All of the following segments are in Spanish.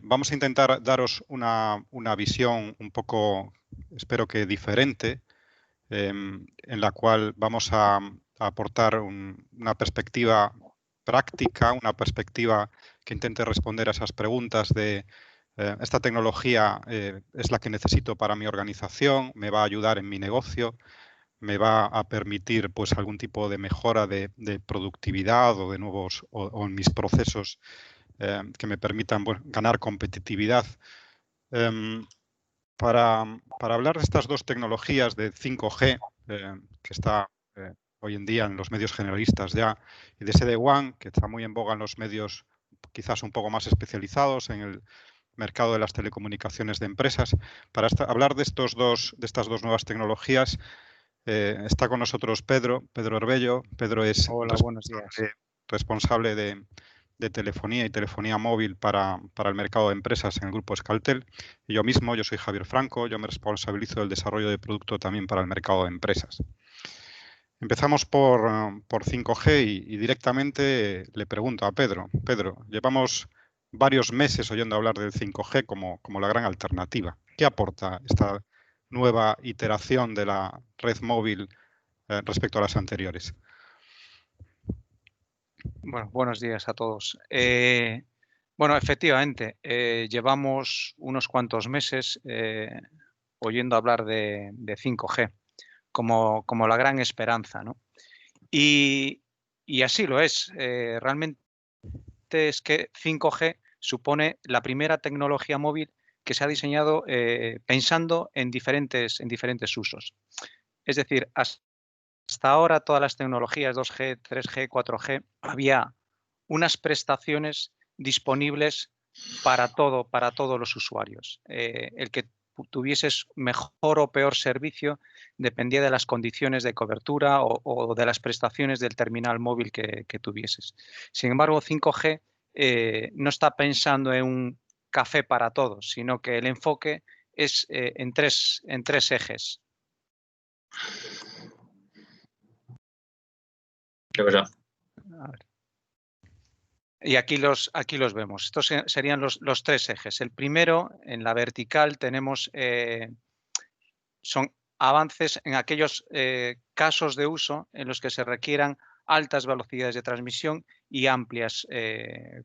Vamos a intentar daros una visión un poco, espero que diferente, en la cual vamos a aportar una perspectiva práctica, una perspectiva que intente responder a esas preguntas de esta tecnología es la que necesito para mi organización, me va a ayudar en mi negocio, me va a permitir pues algún tipo de mejora de productividad o de nuevos o en mis procesos que me permitan ganar competitividad. Para hablar de estas dos tecnologías de 5G, que está hoy en día en los medios generalistas ya, y de SD-WAN, que está muy en boga en los medios quizás un poco más especializados en el mercado de las telecomunicaciones de empresas, para hablar de estas dos nuevas tecnologías, está con nosotros Pedro Herbello. Pedro es Hola, buenos días. responsable de telefonía y telefonía móvil para el mercado de empresas en el grupo Euskaltel. Y yo mismo, yo soy Javier Franco, yo me responsabilizo del desarrollo de producto también para el mercado de empresas. Empezamos por 5G y directamente le pregunto a Pedro. Pedro, llevamos varios meses oyendo hablar del 5G como la gran alternativa. ¿Qué aporta esta nueva iteración de la red móvil respecto a las anteriores? Bueno, buenos días a todos. Bueno, efectivamente, llevamos unos cuantos meses oyendo hablar de 5G como la gran esperanza, ¿no? Y así lo es. Realmente es que 5G supone la primera tecnología móvil que se ha diseñado pensando en diferentes usos. Es decir, hasta ahora todas las tecnologías 2G, 3G, 4G, había unas prestaciones disponibles para todos los usuarios. El que tuvieses mejor o peor servicio dependía de las condiciones de cobertura o de las prestaciones del terminal móvil que tuvieses. Sin embargo, 5G no está pensando en un café para todos, sino que el enfoque es en tres ejes. ¿Qué pasa? A ver. Y aquí los vemos. Estos serían los tres ejes. El primero, en la vertical, tenemos son avances en aquellos casos de uso en los que se requieran altas velocidades de transmisión y amplias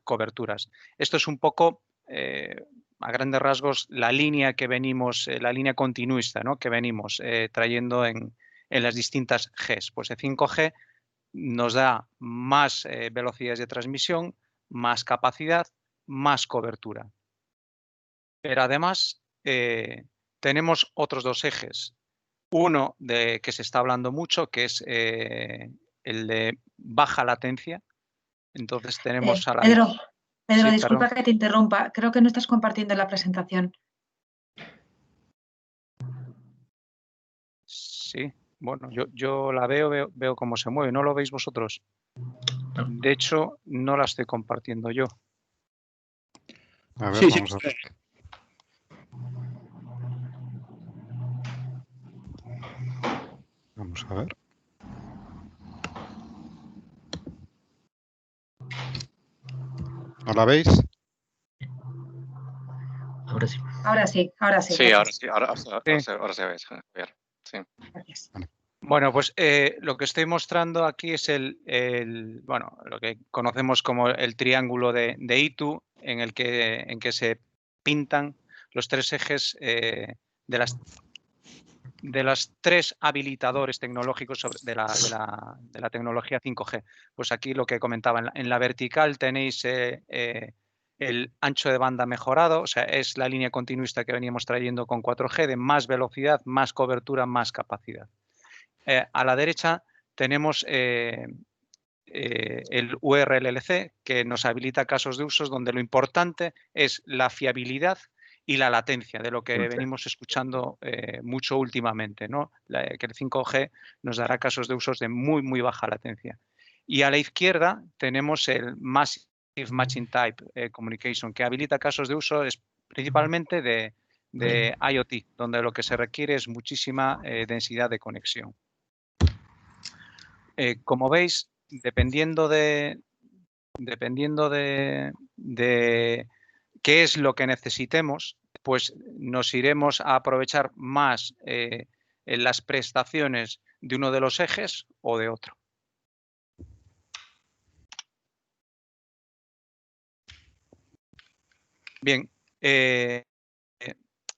coberturas. Esto es un poco, a grandes rasgos, la línea que venimos, la línea continuista, ¿no?, que venimos trayendo en las distintas Gs. Pues el 5G nos da más velocidades de transmisión, más capacidad, más cobertura. Pero además tenemos otros dos ejes. Uno de que se está hablando mucho, que es el de baja latencia. Entonces tenemos a la... Pedro, sí, disculpa perdón. que te interrumpa. Creo que no estás compartiendo la presentación. Sí, bueno, yo la veo cómo se mueve. ¿No lo veis vosotros? De hecho, no la estoy compartiendo yo. A ver, vamos a ver. Vamos a ver. ¿No la veis? Ahora sí. Ahora sí. Sí, Gracias. ahora se ve, Javier. Sí. Gracias. Bueno, pues lo que estoy mostrando aquí es bueno, lo que conocemos como el triángulo de Itu, en el que se pintan los tres ejes de las tres habilitadores tecnológicos de la tecnología 5G. Pues aquí lo que comentaba, en la vertical tenéis el ancho de banda mejorado, o sea, es la línea continuista que veníamos trayendo con 4G de más velocidad, más cobertura, más capacidad. A la derecha tenemos el URLLC, que nos habilita casos de usos donde lo importante es la fiabilidad y la latencia, de lo que venimos escuchando mucho últimamente, ¿no? Que el 5G nos dará casos de usos de muy, muy baja latencia. Y a la izquierda tenemos el Massive Matching Type Communication, que habilita casos de uso principalmente de IoT, donde lo que se requiere es muchísima densidad de conexión. Como veis, dependiendo de qué es lo que necesitemos, pues nos iremos a aprovechar más en las prestaciones de uno de los ejes o de otro. Bien,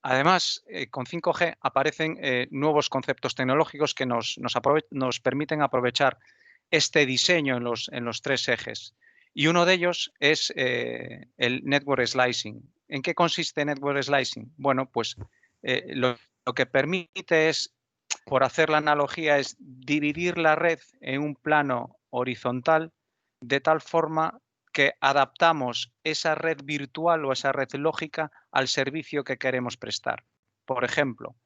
además, con 5G aparecen nuevos conceptos tecnológicos que nos permiten aprovechar este diseño en los tres ejes. Y uno de ellos es el network slicing. ¿En qué consiste network slicing? Bueno, pues lo que permite es, por hacer la analogía, es dividir la red en un plano horizontal de tal forma que adaptamos esa red virtual o esa red lógica al servicio que queremos prestar. Por ejemplo,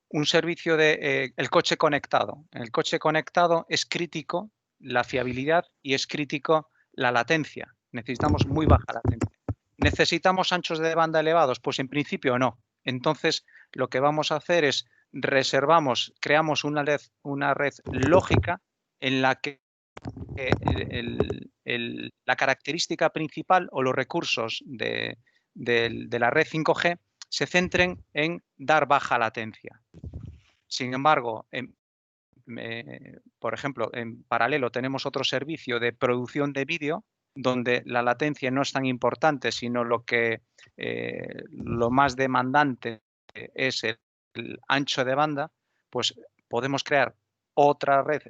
un servicio de el coche conectado. En el coche conectado es crítico la fiabilidad y es crítico la latencia. Necesitamos muy baja latencia. ¿Necesitamos anchos de banda elevados? Pues en principio no. Entonces, lo que vamos a hacer es creamos una red lógica en la que la característica principal o los recursos de la red 5G se centren en dar baja latencia. Sin embargo, por ejemplo, en paralelo tenemos otro servicio de producción de vídeo donde la latencia no es tan importante, sino lo más demandante es el ancho de banda, pues podemos crear otra red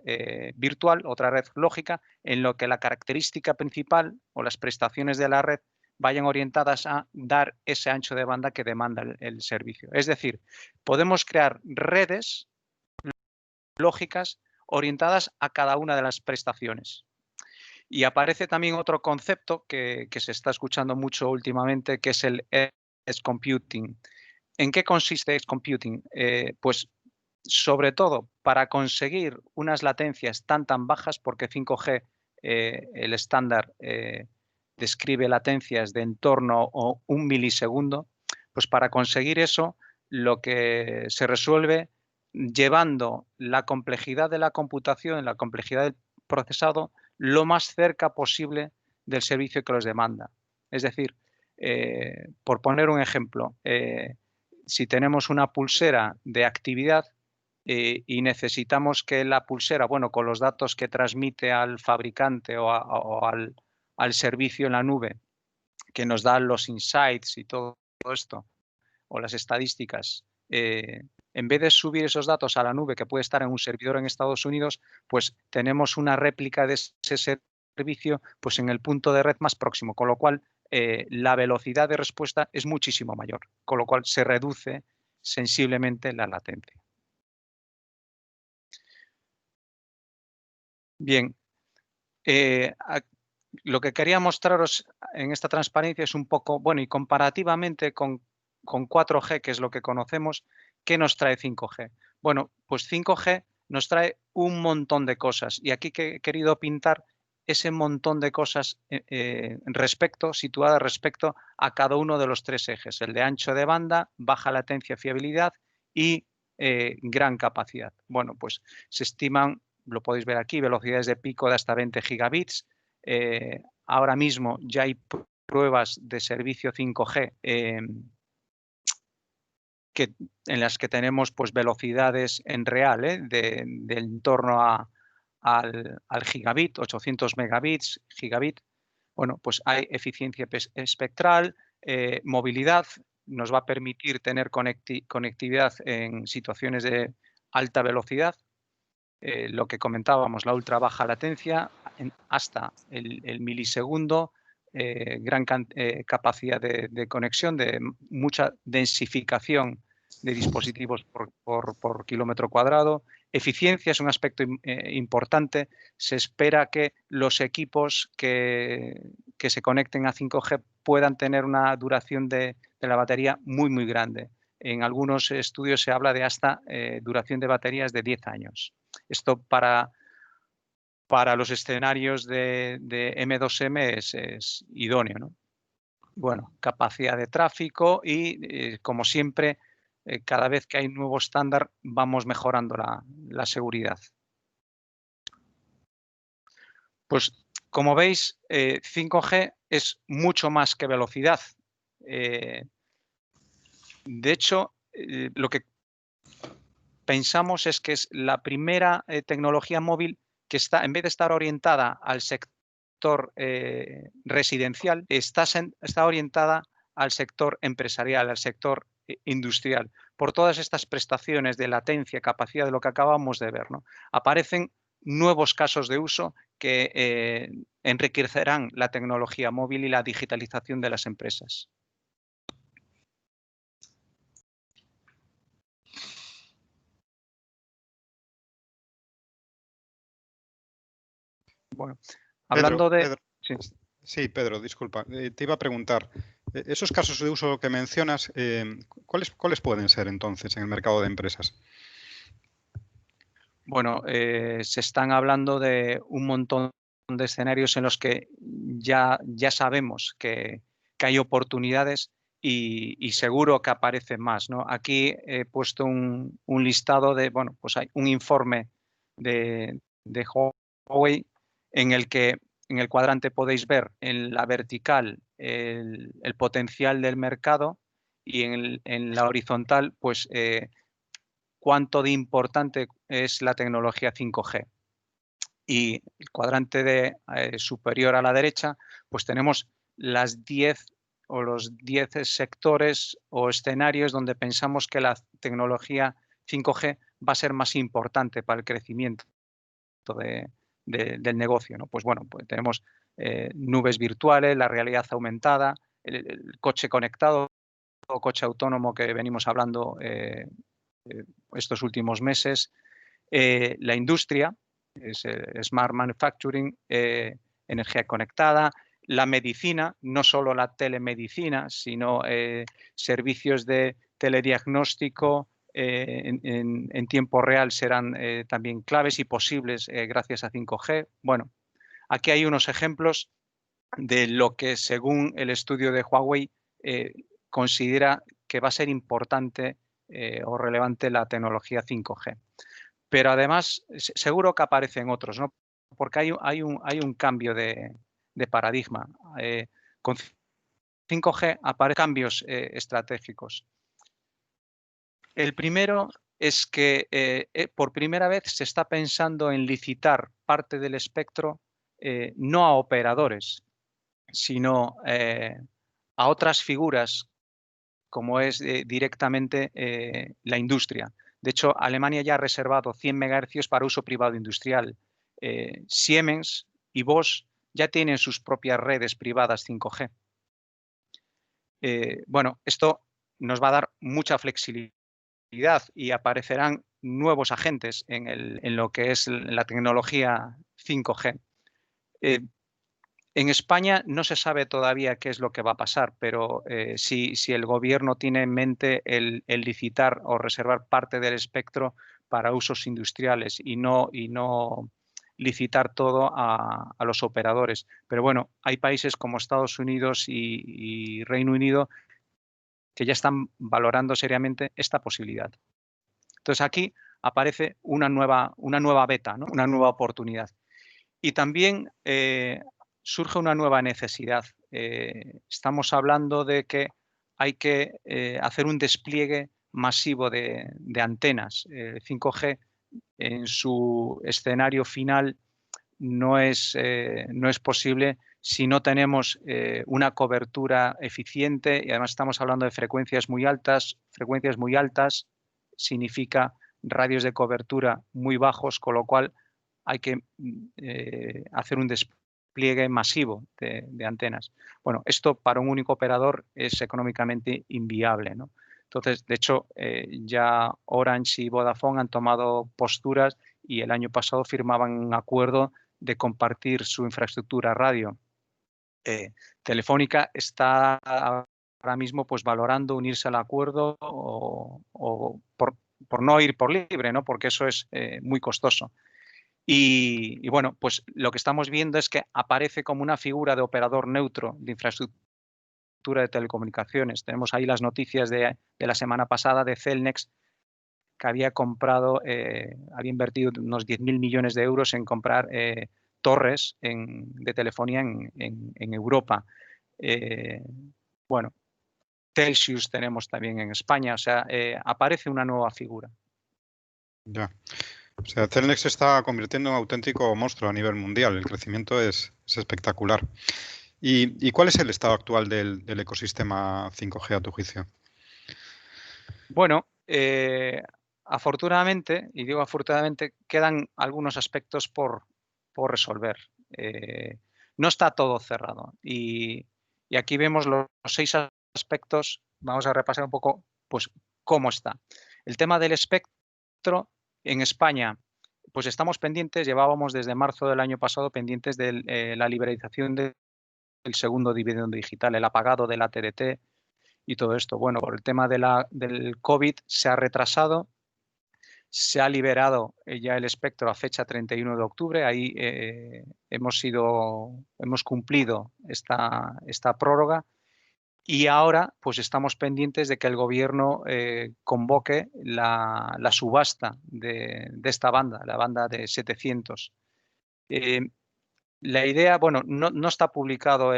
virtual, otra red lógica, en lo que la característica principal o las prestaciones de la red vayan orientadas a dar ese ancho de banda que demanda el servicio. Es decir, podemos crear redes lógicas orientadas a cada una de las prestaciones. Y aparece también otro concepto que se está escuchando mucho últimamente, que es el edge computing. ¿En qué consiste edge computing? Pues sobre todo para conseguir unas latencias tan bajas, porque 5G, el estándar, describe latencias de en torno a 1 milisegundo, pues para conseguir eso lo que se resuelve llevando la complejidad de la computación, la complejidad del procesado, lo más cerca posible del servicio que los demanda. Es decir, por poner un ejemplo, si tenemos una pulsera de actividad y necesitamos que la pulsera, bueno, con los datos que transmite al fabricante o al servicio en la nube, que nos dan los insights y todo esto, o las estadísticas, en vez de subir esos datos a la nube que puede estar en un servidor en Estados Unidos, pues tenemos una réplica de ese servicio pues en el punto de red más próximo, con lo cual la velocidad de respuesta es muchísimo mayor, con lo cual se reduce sensiblemente la latencia. Bien, lo que quería mostraros en esta transparencia es un poco, bueno, y comparativamente con 4G, que es lo que conocemos, ¿qué nos trae 5G? Bueno, pues 5G nos trae un montón de cosas y aquí he querido pintar ese montón de cosas situadas respecto a cada uno de los tres ejes, el de ancho de banda, baja latencia, fiabilidad y gran capacidad. Bueno, pues se estiman, lo podéis ver aquí, velocidades de pico de hasta 20 gigabits. Ahora mismo ya hay pruebas de servicio 5G en las que tenemos pues velocidades en real de en torno al gigabit, 800 megabits, gigabit. Bueno, pues hay eficiencia espectral, movilidad, nos va a permitir tener conectividad en situaciones de alta velocidad. Lo que comentábamos, la ultra baja latencia hasta el milisegundo, gran capacidad de conexión, de mucha densificación de dispositivos por kilómetro cuadrado. Eficiencia es un aspecto importante. Se espera que los equipos que se conecten a 5G puedan tener una duración de la batería muy, muy grande. En algunos estudios se habla de hasta duración de baterías de 10 años. Esto para los escenarios de M2M es idóneo, ¿no? Bueno, capacidad de tráfico y, como siempre, cada vez que hay un nuevo estándar vamos mejorando la seguridad. Pues, como veis, 5G es mucho más que velocidad. De hecho, lo que pensamos es que es la primera tecnología móvil que está, en vez de estar orientada al sector residencial, está orientada al sector empresarial, al sector industrial, por todas estas prestaciones de latencia, capacidad de lo que acabamos de ver, ¿no? Aparecen nuevos casos de uso que enriquecerán la tecnología móvil y la digitalización de las empresas. Bueno, hablando Pedro, Sí. Sí, Pedro, disculpa. Te iba a preguntar, esos casos de uso que mencionas, ¿cuáles pueden ser entonces en el mercado de empresas? Bueno, se están hablando de un montón de escenarios en los que ya sabemos que hay oportunidades y seguro que aparecen más, ¿no? Aquí he puesto un listado de, bueno, pues hay un informe de Huawei en el que en el cuadrante podéis ver en la vertical el potencial del mercado y en la horizontal, pues cuánto de importante es la tecnología 5G. Y el cuadrante superior a la derecha, pues tenemos las 10 o los 10 sectores o escenarios donde pensamos que la tecnología 5G va a ser más importante para el crecimiento del negocio, ¿no? Pues bueno, pues tenemos nubes virtuales, la realidad aumentada, el coche conectado o coche autónomo que venimos hablando estos últimos meses, la industria, smart manufacturing, energía conectada, la medicina, no solo la telemedicina, sino servicios de telediagnóstico en tiempo real serán también claves y posibles gracias a 5G. Bueno, aquí hay unos ejemplos de lo que según el estudio de Huawei considera que va a ser importante o relevante la tecnología 5G. Pero además, seguro que aparecen otros, ¿no? Porque hay un cambio de paradigma. Con 5G aparecen cambios estratégicos. El primero es que por primera vez se está pensando en licitar parte del espectro no a operadores, sino a otras figuras como es directamente la industria. De hecho, Alemania ya ha reservado 100 MHz para uso privado industrial. Siemens y Bosch ya tienen sus propias redes privadas 5G. Bueno, esto nos va a dar mucha flexibilidad y aparecerán nuevos agentes en lo que es la tecnología 5G. En España no se sabe todavía qué es lo que va a pasar, pero si el gobierno tiene en mente el licitar o reservar parte del espectro para usos industriales y no licitar todo a los operadores. Pero bueno, hay países como Estados Unidos y Reino Unido que ya están valorando seriamente esta posibilidad. Entonces aquí aparece una nueva beta, ¿no? Una nueva oportunidad. Y también surge una nueva necesidad. Estamos hablando de que hay que hacer un despliegue masivo de antenas. 5G en su escenario final no es posible si no tenemos una cobertura eficiente y además estamos hablando de frecuencias muy altas. Frecuencias muy altas significa radios de cobertura muy bajos, con lo cual hay que hacer un despliegue masivo de antenas. Bueno, esto para un único operador es económicamente inviable, ¿no? Entonces, de hecho, ya Orange y Vodafone han tomado posturas y el año pasado firmaban un acuerdo de compartir su infraestructura radio. Telefónica está ahora mismo pues valorando unirse al acuerdo o por no ir por libre, ¿no? Porque eso es muy costoso. Y bueno, pues lo que estamos viendo es que aparece como una figura de operador neutro de infraestructura de telecomunicaciones. Tenemos ahí las noticias de la semana pasada de Cellnex, que había comprado, había invertido unos 10.000 millones de euros en comprar torres de telefonía en Europa. Bueno, Telxius tenemos también en España, o sea, aparece una nueva figura. Ya. O sea, Cellnex se está convirtiendo en un auténtico monstruo a nivel mundial. El crecimiento es espectacular. ¿Y cuál es el estado actual del ecosistema 5G a tu juicio? Bueno, afortunadamente, y digo afortunadamente, quedan algunos aspectos por resolver. No está todo cerrado. Y aquí vemos los 6 aspectos. Vamos a repasar un poco pues, cómo está. El tema del espectro en España, pues estamos pendientes, llevábamos desde marzo del año pasado pendientes de la liberalización del segundo dividendo digital, el apagado de la TDT y todo esto. Bueno, por el tema del COVID se ha retrasado, se ha liberado ya el espectro a fecha 31 de octubre, ahí hemos cumplido esta prórroga y ahora pues estamos pendientes de que el gobierno convoque la subasta de esta banda, la banda de 700. La idea, bueno, no está publicado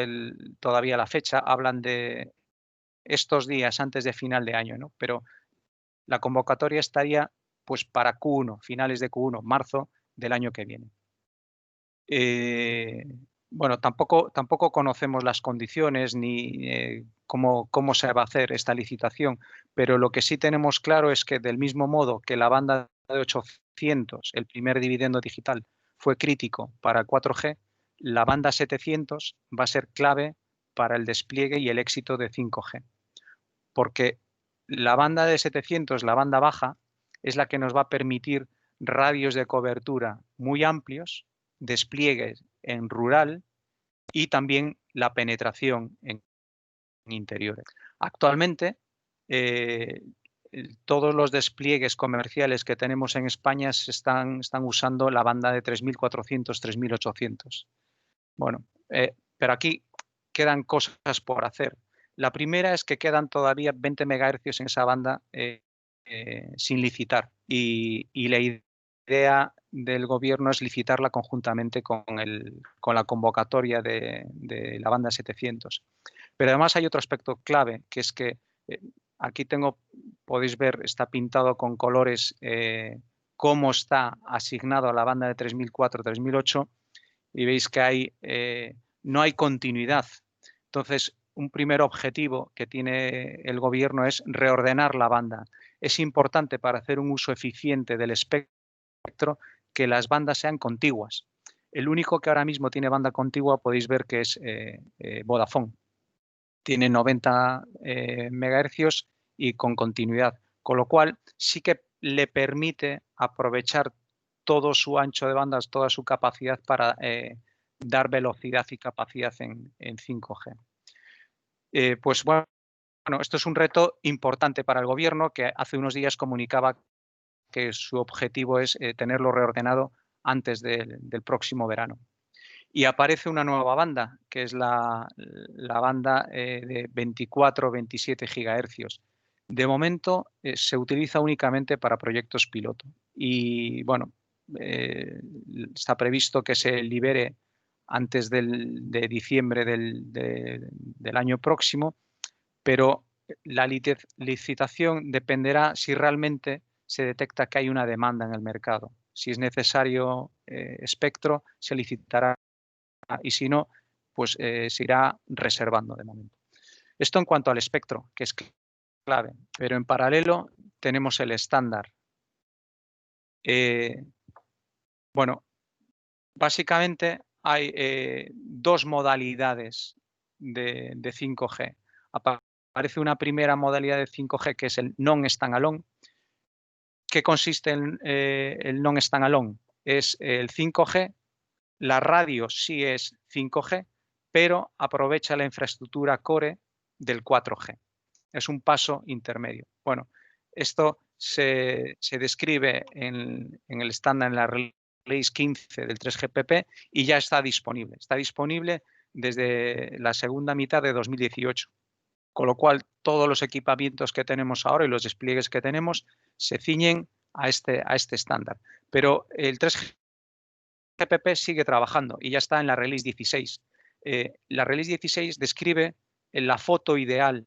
todavía la fecha, hablan de estos días antes de final de año, ¿no? Pero la convocatoria estaría pues para Q1, finales de Q1, marzo del año que viene. Bueno, tampoco conocemos las condiciones ni cómo se va a hacer esta licitación, pero lo que sí tenemos claro es que del mismo modo que la banda de 800, el primer dividendo digital, fue crítico para el 4G, la banda 700 va a ser clave para el despliegue y el éxito de 5G. Porque la banda de 700, la banda baja, es la que nos va a permitir radios de cobertura muy amplios, despliegues en rural y también la penetración en interiores. Actualmente, todos los despliegues comerciales que tenemos en España están usando la banda de 3.400, 3.800. Bueno, pero aquí quedan cosas por hacer. La primera es que quedan todavía 20 MHz en esa banda sin licitar y la idea del gobierno es licitarla conjuntamente con la convocatoria de la banda 700. Pero además hay otro aspecto clave, que es que aquí podéis ver, está pintado con colores cómo está asignado a la banda de 3004, 3008 y veis que no hay continuidad. Entonces, un primer objetivo que tiene el gobierno es reordenar la banda. Es importante para hacer un uso eficiente del espectro que las bandas sean contiguas. El único que ahora mismo tiene banda contigua podéis ver que es Vodafone. Tiene 90 MHz y con continuidad, con lo cual sí que le permite aprovechar todo su ancho de bandas, toda su capacidad para dar velocidad y capacidad en 5G. Pues bueno, esto es un reto importante para el gobierno que hace unos días comunicaba que su objetivo es tenerlo reordenado antes del próximo verano. Y aparece una nueva banda, que es la banda de 24-27 GHz. De momento se utiliza únicamente para proyectos piloto. Y bueno, está previsto que se libere antes de diciembre del año próximo, pero la licitación dependerá si realmente se detecta que hay una demanda en el mercado. Si es necesario espectro, se licitará y si no, pues se irá reservando de momento. Esto en cuanto al espectro, que es clave, pero en paralelo tenemos el estándar. Bueno, básicamente hay 2 modalidades de 5G. Aparece una primera modalidad de 5G que es el non-standalone. ¿Qué consiste en el non-standalone? Es el 5G. La radio sí es 5G, pero aprovecha la infraestructura core del 4G. Es un paso intermedio. Bueno, esto se describe en el estándar, en la Release 15 del 3GPP y ya está disponible. Está disponible desde la segunda mitad de 2018. Con lo cual, todos los equipamientos que tenemos ahora y los despliegues que tenemos se ciñen a este estándar. Pero el 3G GPP sigue trabajando y ya está en la release 16. La release 16 describe la foto ideal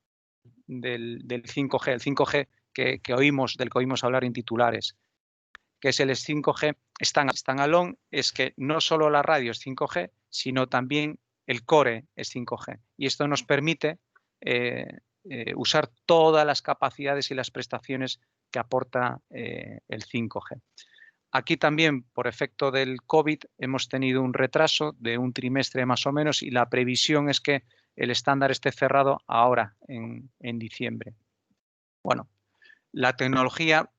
del 5G, el 5G del que oímos hablar en titulares, que es el 5G standalone, es que no solo la radio es 5G, sino también el core es 5G. Y esto nos permite usar todas las capacidades y las prestaciones que aporta el 5G. Aquí también, por efecto del COVID, hemos tenido un retraso de un trimestre más o menos y la previsión es que el estándar esté cerrado ahora, en diciembre. Bueno, la tecnología,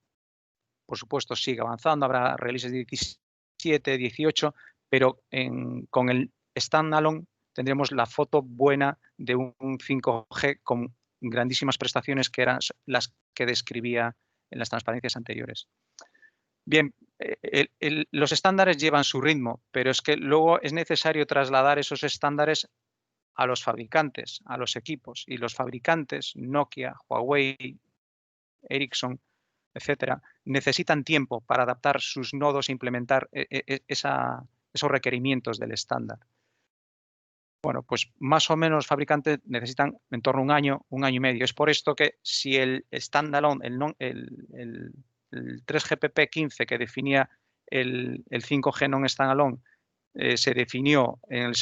por supuesto, sigue avanzando, habrá releases 17, 18, pero con el standalone tendremos la foto buena de un 5G con grandísimas prestaciones que eran las que describía en las transparencias anteriores. Bien, los estándares llevan su ritmo, pero es que luego es necesario trasladar esos estándares a los fabricantes, a los equipos. Y los fabricantes, Nokia, Huawei, Ericsson, etcétera, necesitan tiempo para adaptar sus nodos e implementar esos requerimientos del estándar. Bueno, pues más o menos los fabricantes necesitan en torno a un año y medio. Es por esto que si el standalone, el 3GPP15 que definía el 5G non-standalone se definió en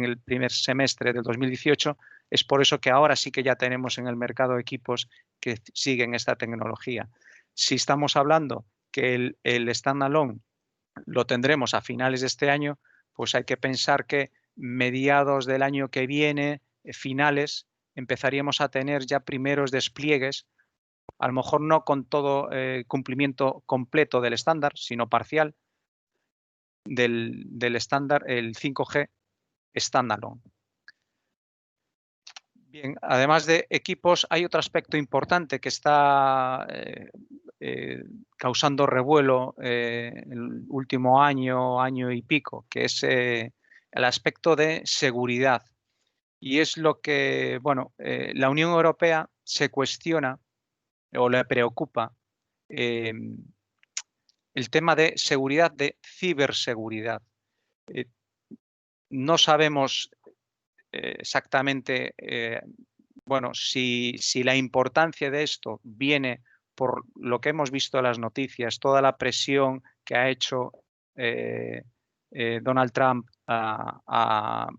el primer semestre del 2018, es por eso que ahora sí que ya tenemos en el mercado equipos que siguen esta tecnología. Si estamos hablando que el standalone lo tendremos a finales de este año, pues hay que pensar que mediados del año que viene, finales, empezaríamos a tener ya primeros despliegues, a lo mejor no con todo cumplimiento completo del estándar, sino parcial, del estándar, el 5G standalone. Bien, además de equipos, hay otro aspecto importante que está causando revuelo el último año y pico, que es el aspecto de seguridad. Y es lo que, bueno, la Unión Europea se cuestiona o le preocupa el tema de seguridad, de ciberseguridad. No sabemos exactamente, bueno, si la importancia de esto viene por lo que hemos visto en las noticias, toda la presión que ha hecho Donald Trump a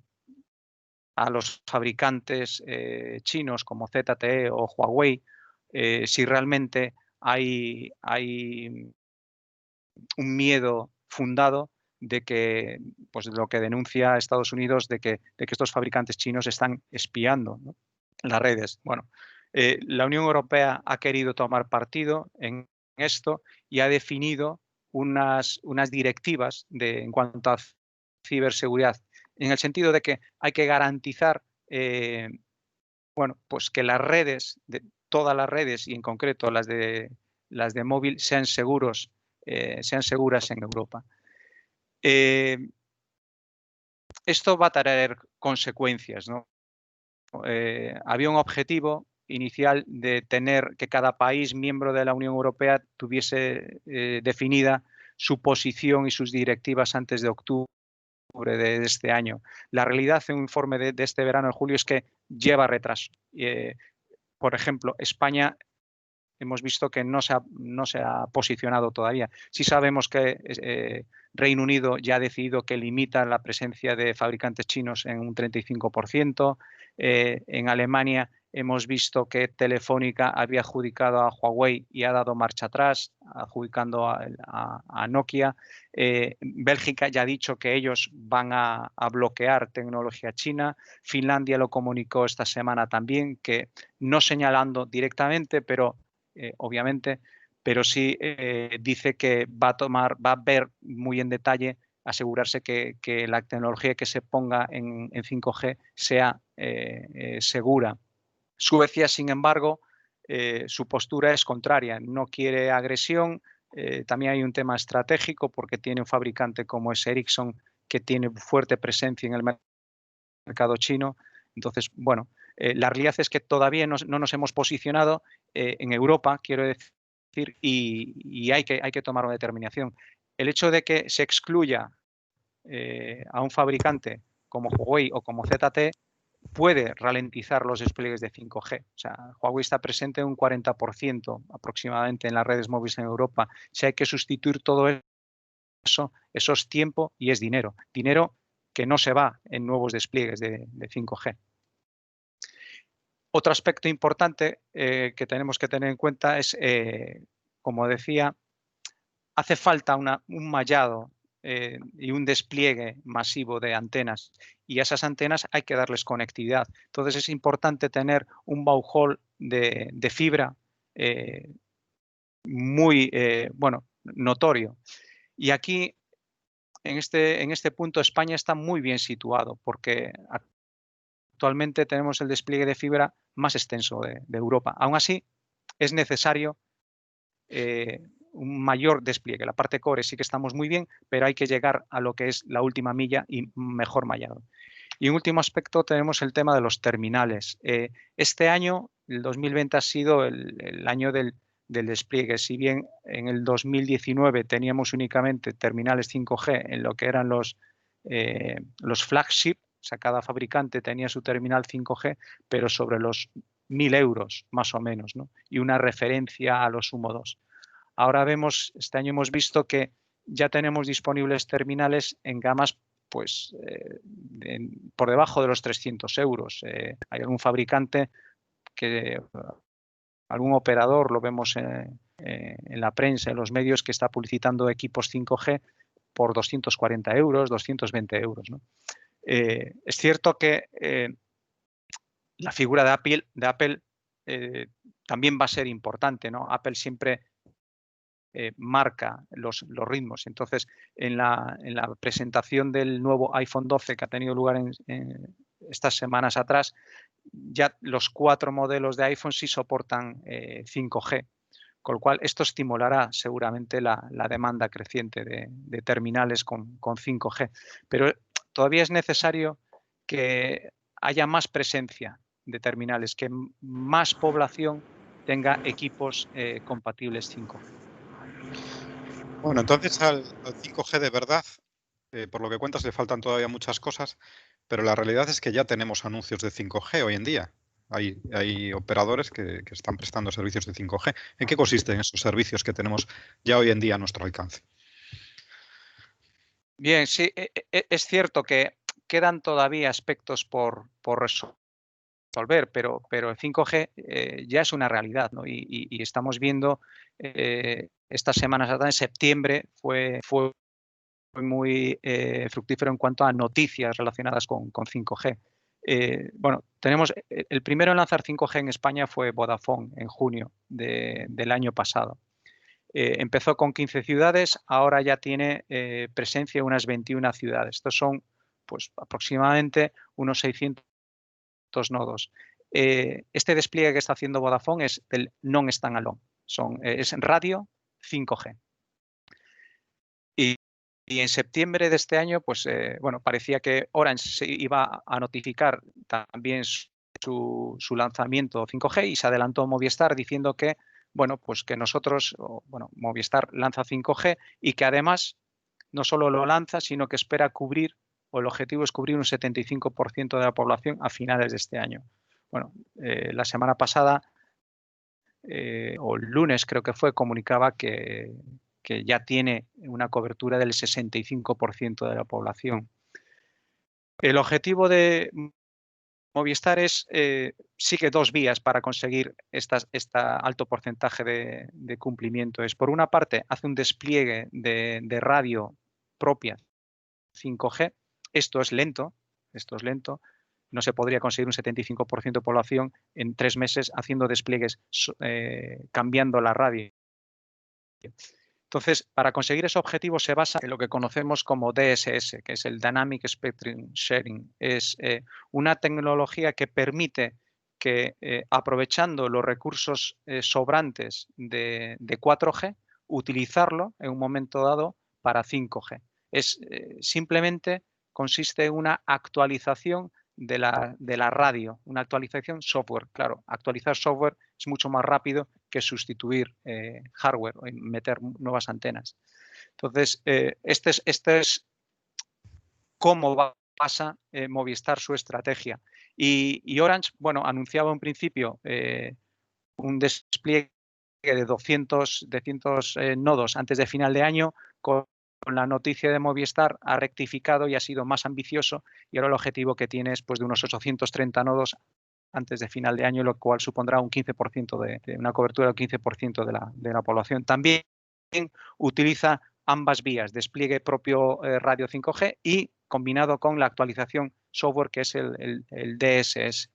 los fabricantes chinos como ZTE o Huawei, si realmente hay un miedo fundado de que, pues lo que denuncia Estados Unidos, de que estos fabricantes chinos están espiando, ¿no?, las redes. Bueno, la Unión Europea ha querido tomar partido en esto y ha definido unas directivas en cuanto a ciberseguridad, en el sentido de que hay que garantizar bueno, pues que las redes, todas las redes y en concreto las de móvil, sean seguras en Europa. Esto va a traer consecuencias, ¿no? Había un objetivo inicial de tener que cada país miembro de la Unión Europea tuviese definida su posición y sus directivas antes de octubre de este año. La realidad en un informe de este verano, en julio, es que lleva retraso. Por ejemplo, España hemos visto que no se ha posicionado todavía. Sí sabemos que Reino Unido ya ha decidido que limita la presencia de fabricantes chinos en un 35%. En Alemania hemos visto que Telefónica había adjudicado a Huawei y ha dado marcha atrás, adjudicando a Nokia. Bélgica ya ha dicho que ellos van a bloquear tecnología china. Finlandia lo comunicó esta semana también, que no señalando directamente, pero obviamente, pero sí dice que va a ver muy en detalle, asegurarse que la tecnología que se ponga en 5G sea segura. Suecia, sin embargo, su postura es contraria, no quiere agresión. También hay un tema estratégico porque tiene un fabricante como es Ericsson, que tiene fuerte presencia en el mercado chino. Entonces, bueno, la realidad es que todavía no nos hemos posicionado en Europa, quiero decir, y hay que tomar una determinación. El hecho de que se excluya a un fabricante como Huawei o como ZTE puede ralentizar los despliegues de 5G. O sea, Huawei está presente en un 40% aproximadamente en las redes móviles en Europa. Si hay que sustituir todo eso es tiempo y es dinero. Dinero que no se va en nuevos despliegues de 5G. Otro aspecto importante que tenemos que tener en cuenta es, como decía, hace falta un mallado y un despliegue masivo de antenas, y a esas antenas hay que darles conectividad. Entonces es importante tener un backhaul de fibra muy notorio. Y aquí, en este punto, España está muy bien situado, porque actualmente tenemos el despliegue de fibra más extenso de Europa. Aún así, es necesario un mayor despliegue. La parte core sí que estamos muy bien, pero hay que llegar a lo que es la última milla y mejor mallado. Y un último aspecto, tenemos el tema de los terminales. Este año, el 2020, ha sido el año del despliegue. Si bien en el 2019 teníamos únicamente terminales 5G en lo que eran los flagship, o sea, cada fabricante tenía su terminal 5G, pero sobre los 1.000 euros más o menos, ¿no? Y una referencia a los Sumo 2. Ahora este año hemos visto que ya tenemos disponibles terminales en gamas pues por debajo de los 300 euros. Hay algún fabricante algún operador, lo vemos en la prensa, en los medios, que está publicitando equipos 5G por 240 euros, 220 euros, ¿no? Es cierto que la figura de Apple también va a ser importante, ¿no? Apple siempre marca los ritmos. Entonces, en la presentación del nuevo iPhone 12 que ha tenido lugar en estas semanas atrás, ya los 4 modelos de iPhone sí soportan 5G, con lo cual esto estimulará seguramente la demanda creciente de terminales con 5G. Pero todavía es necesario que haya más presencia de terminales, que más población tenga equipos compatibles 5G. Bueno, entonces al 5G de verdad, por lo que cuentas, le faltan todavía muchas cosas, pero la realidad es que ya tenemos anuncios de 5G hoy en día. Hay operadores que están prestando servicios de 5G. ¿En qué consisten esos servicios que tenemos ya hoy en día a nuestro alcance? Bien, sí, es cierto que quedan todavía aspectos por resolver, pero el 5G ya es una realidad, ¿no? Y estamos viendo estas semanas atrás, en septiembre, fue muy fructífero en cuanto a noticias relacionadas con 5G. Bueno, tenemos el primero en lanzar 5G en España fue Vodafone en junio del año pasado. Empezó con 15 ciudades, ahora ya tiene presencia en unas 21 ciudades. Estos son pues aproximadamente unos 600 nodos. Este despliegue que está haciendo Vodafone es el non-standalone, es radio 5G. Y en septiembre de este año, pues bueno, parecía que Orange se iba a notificar también su lanzamiento 5G, y se adelantó Movistar diciendo que, bueno, pues que Movistar lanza 5G y que además no solo lo lanza, sino que espera cubrir, o el objetivo es cubrir un 75% de la población a finales de este año. Bueno, la semana pasada, o el lunes creo que fue, comunicaba que ya tiene una cobertura del 65% de la población. El objetivo de Movistar es, sigue 2 vías para conseguir este alto porcentaje de cumplimiento. Es, por una parte, hace un despliegue de radio propia 5G. Esto es lento. No se podría conseguir un 75% de población en 3 meses haciendo despliegues, cambiando la radio. Entonces, para conseguir ese objetivo se basa en lo que conocemos como DSS, que es el Dynamic Spectrum Sharing. Es una tecnología que permite que, aprovechando los recursos sobrantes de 4G, utilizarlo en un momento dado para 5G. Simplemente consiste en una actualización de la radio, una actualización software. Claro, actualizar software es mucho más rápido que sustituir hardware o meter nuevas antenas. Entonces, este es cómo basa Movistar su estrategia. Y Orange, bueno, anunciaba en principio un despliegue de 200 nodos antes de final de año. Con la noticia de Movistar ha rectificado y ha sido más ambicioso, y ahora el objetivo que tiene es pues, de unos 830 nodos antes de final de año, lo cual supondrá un 15% de una cobertura del 15% de la población. También utiliza ambas vías, despliegue propio radio 5G y combinado con la actualización software que es el DSS.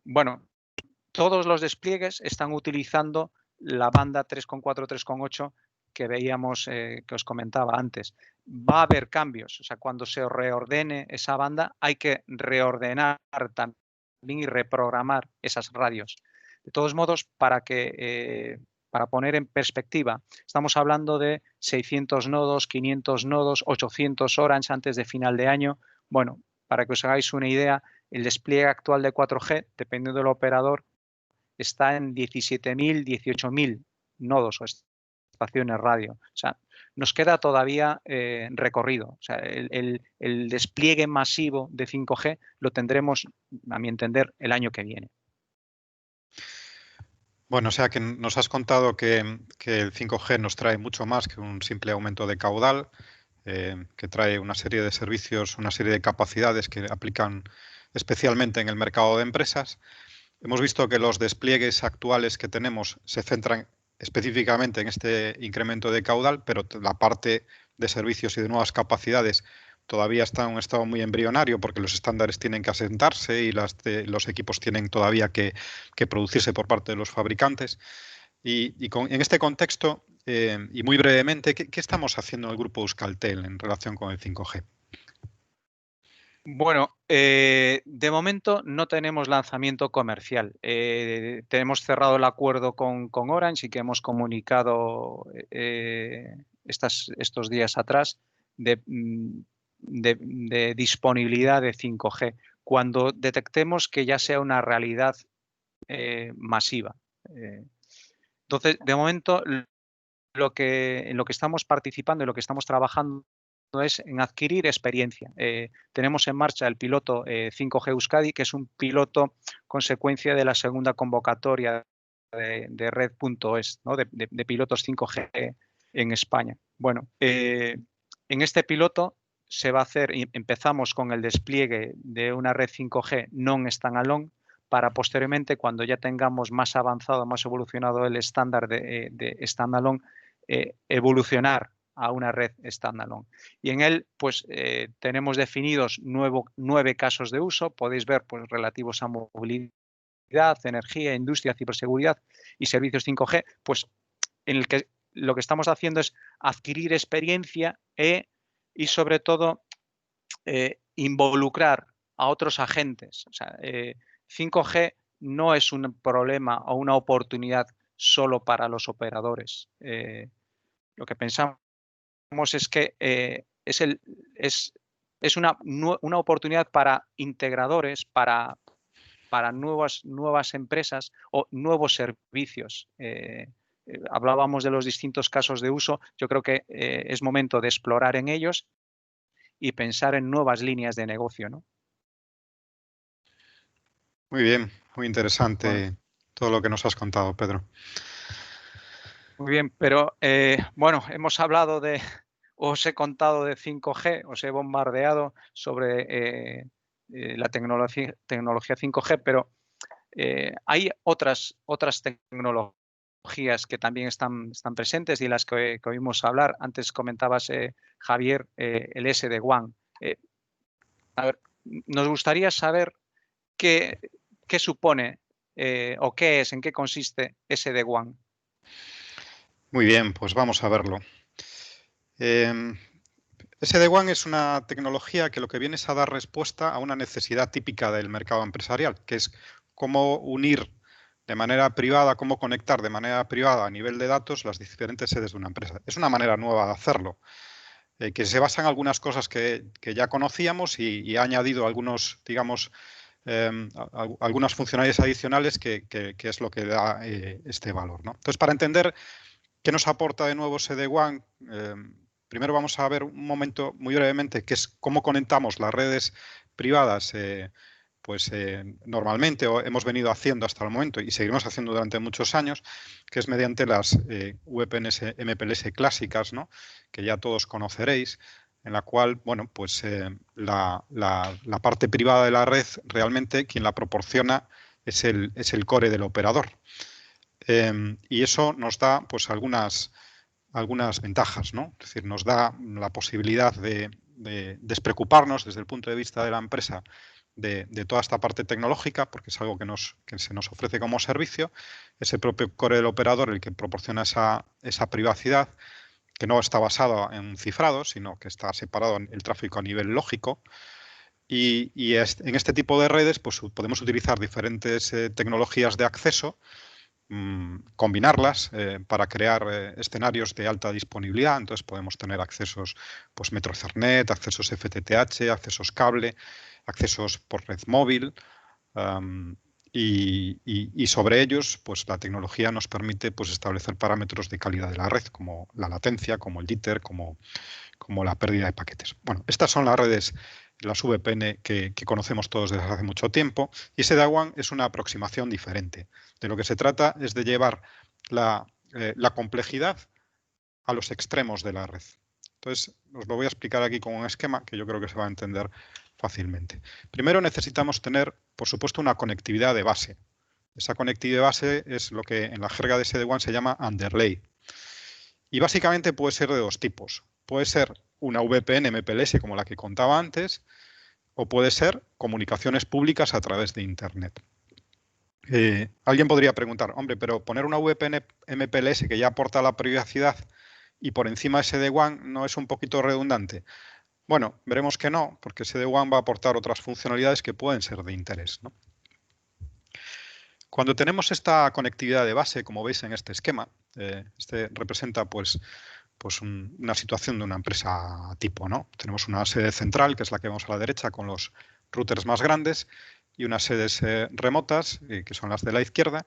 Bueno, todos los despliegues están utilizando la banda 3,4, 3,8 que veíamos, que os comentaba antes. Va a haber cambios, o sea, cuando se reordene esa banda hay que reordenar también y reprogramar esas radios. De todos modos, para poner en perspectiva, estamos hablando de 600 nodos, 500 nodos, 800 Orange antes de final de año. Bueno, para que os hagáis una idea, el despliegue actual de 4G, dependiendo del operador, está en 17.000, 18.000 nodos o estaciones radio. O sea, nos queda todavía recorrido. O sea, el despliegue masivo de 5G lo tendremos, a mi entender, el año que viene. Bueno, o sea que nos has contado que el 5G nos trae mucho más que un simple aumento de caudal, que trae una serie de servicios, una serie de capacidades que aplican especialmente en el mercado de empresas. Hemos visto que los despliegues actuales que tenemos se centran específicamente en este incremento de caudal, pero la parte de servicios y de nuevas capacidades todavía está en un estado muy embrionario porque los estándares tienen que asentarse y los equipos tienen todavía que producirse por parte de los fabricantes. En este contexto, y muy brevemente, ¿qué estamos haciendo en el grupo Euskaltel en relación con el 5G? Bueno, de momento no tenemos lanzamiento comercial. Tenemos cerrado el acuerdo con Orange y que hemos comunicado estos días atrás de disponibilidad de 5G. Cuando detectemos que ya sea una realidad masiva. Entonces, de momento, en lo que estamos participando y lo que estamos trabajando es en adquirir experiencia. Tenemos en marcha el piloto 5G Euskadi, que es un piloto consecuencia de la segunda convocatoria de Red.es, ¿no? de pilotos 5G en España. Bueno, en este piloto se va a hacer, empezamos con el despliegue de una red 5G non-standalone, para posteriormente, cuando ya tengamos más avanzado, más evolucionado el estándar de standalone, evolucionar a una red standalone. Y en él, pues, tenemos definidos 9 casos de uso, podéis ver, pues, relativos a movilidad, energía, industria, ciberseguridad y servicios 5G, pues, en el que lo que estamos haciendo es adquirir experiencia y, sobre todo, involucrar a otros agentes. O sea, 5G no es un problema o una oportunidad solo para los operadores. Lo que pensamos es que es una oportunidad para integradores, para nuevas empresas o nuevos servicios. Hablábamos de los distintos casos de uso. Yo creo que es momento de explorar en ellos y pensar en nuevas líneas de negocio, ¿no? Muy bien, muy interesante, bueno, todo lo que nos has contado, Pedro. Muy bien, pero bueno, hemos hablado os he contado de 5G, os he bombardeado sobre la tecnología 5G, pero hay otras tecnologías que también están presentes y las que oímos hablar. Antes comentabas, Javier, el SD-WAN. A ver, nos gustaría saber qué supone o qué es, en qué consiste SD-WAN. Muy bien, pues vamos a verlo. SD-WAN es una tecnología que lo que viene es a dar respuesta a una necesidad típica del mercado empresarial, que es cómo unir de manera privada, cómo conectar de manera privada a nivel de datos las diferentes sedes de una empresa. Es una manera nueva de hacerlo, que se basa en algunas cosas que ya conocíamos y ha añadido algunos, digamos, algunas funcionalidades adicionales que es lo que da este valor, ¿no? Entonces, para entender qué nos aporta de nuevo SD-WAN, primero vamos a ver un momento muy brevemente qué es cómo conectamos las redes privadas normalmente o hemos venido haciendo hasta el momento y seguiremos haciendo durante muchos años, que es mediante las VPNs MPLS clásicas, ¿no? Que ya todos conoceréis, en la cual, bueno, pues la parte privada de la red realmente quien la proporciona es el core del operador. Y eso nos da pues algunas ventajas, ¿no? Es decir, nos da la posibilidad de despreocuparnos desde el punto de vista de la empresa de toda esta parte tecnológica, porque es algo que se nos ofrece como servicio. Es el propio core del operador el que proporciona esa privacidad, que no está basada en cifrado, sino que está separado en el tráfico a nivel lógico. Y en este tipo de redes pues, podemos utilizar diferentes tecnologías de acceso, combinarlas para crear escenarios de alta disponibilidad. Entonces podemos tener accesos pues, Metro Ethernet, accesos FTTH, accesos cable, accesos por red móvil, y sobre ellos pues, la tecnología nos permite pues, establecer parámetros de calidad de la red, como la latencia, como el jitter, como la pérdida de paquetes. Bueno, estas son las redes, las VPN que conocemos todos desde hace mucho tiempo, y SD-WAN es una aproximación diferente. De lo que se trata es de llevar la complejidad a los extremos de la red. Entonces, os lo voy a explicar aquí con un esquema que yo creo que se va a entender fácilmente. Primero necesitamos tener, por supuesto, una conectividad de base. Esa conectividad de base es lo que en la jerga de SD-WAN se llama underlay. Y básicamente puede ser de dos tipos. Puede ser una VPN MPLS como la que contaba antes, o puede ser comunicaciones públicas a través de Internet. Alguien podría preguntar, hombre, pero poner una VPN MPLS que ya aporta la privacidad y por encima SD-WAN no es un poquito redundante. Bueno, veremos que no, porque SD-WAN va a aportar otras funcionalidades que pueden ser de interés, ¿no? Cuando tenemos esta conectividad de base, como veis en este esquema, este representa pues una situación de una empresa tipo, ¿no? Tenemos una sede central, que es la que vemos a la derecha, con los routers más grandes, y unas sedes remotas, que son las de la izquierda,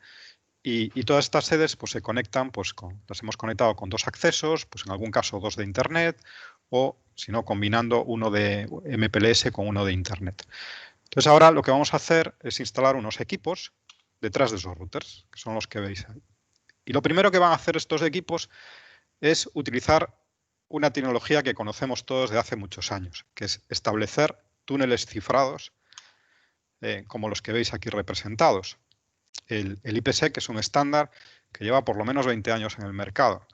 y todas estas sedes pues, se conectan, pues, las hemos conectado con dos accesos, pues en algún caso dos de Internet, o si no, combinando uno de MPLS con uno de Internet. Entonces ahora lo que vamos a hacer es instalar unos equipos detrás de esos routers, que son los que veis ahí. Y lo primero que van a hacer estos equipos es utilizar una tecnología que conocemos todos de hace muchos años, que es establecer túneles cifrados, como los que veis aquí representados. El IPsec es un estándar que lleva por lo menos 20 años en el mercado.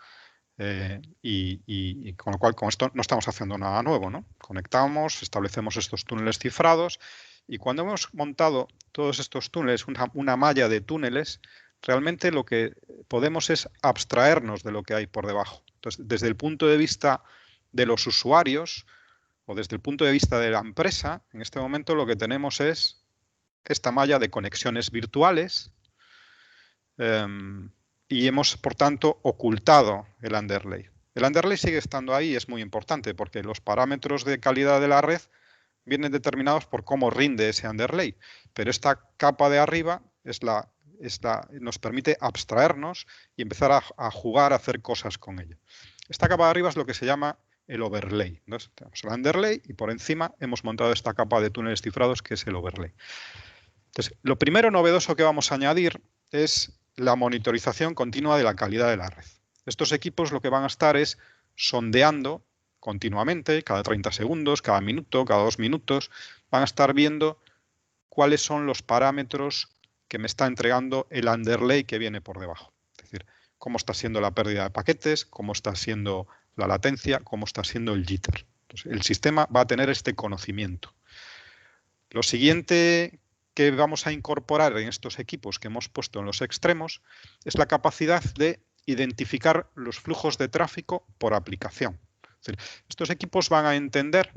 Y con lo cual con esto no estamos haciendo nada nuevo, ¿no? Conectamos, establecemos estos túneles cifrados y cuando hemos montado todos estos túneles, una malla de túneles, realmente lo que podemos es abstraernos de lo que hay por debajo. Entonces, desde el punto de vista de los usuarios o desde el punto de vista de la empresa, en este momento lo que tenemos es esta malla de conexiones virtuales, y hemos, por tanto, ocultado el underlay. El underlay sigue estando ahí y es muy importante porque los parámetros de calidad de la red vienen determinados por cómo rinde ese underlay. Pero esta capa de arriba nos permite abstraernos y empezar a jugar, a hacer cosas con ello. Esta capa de arriba es lo que se llama el overlay. Entonces, tenemos el underlay y por encima hemos montado esta capa de túneles cifrados que es el overlay. Entonces, lo primero novedoso que vamos a añadir es la monitorización continua de la calidad de la red. Estos equipos lo que van a estar es sondeando continuamente, cada 30 segundos, cada minuto, cada 2 minutos, van a estar viendo cuáles son los parámetros que me está entregando el underlay que viene por debajo. Es decir, cómo está siendo la pérdida de paquetes, cómo está siendo la latencia, cómo está siendo el jitter. Entonces, el sistema va a tener este conocimiento. Lo siguiente que vamos a incorporar en estos equipos que hemos puesto en los extremos es la capacidad de identificar los flujos de tráfico por aplicación. Es decir, estos equipos van a entender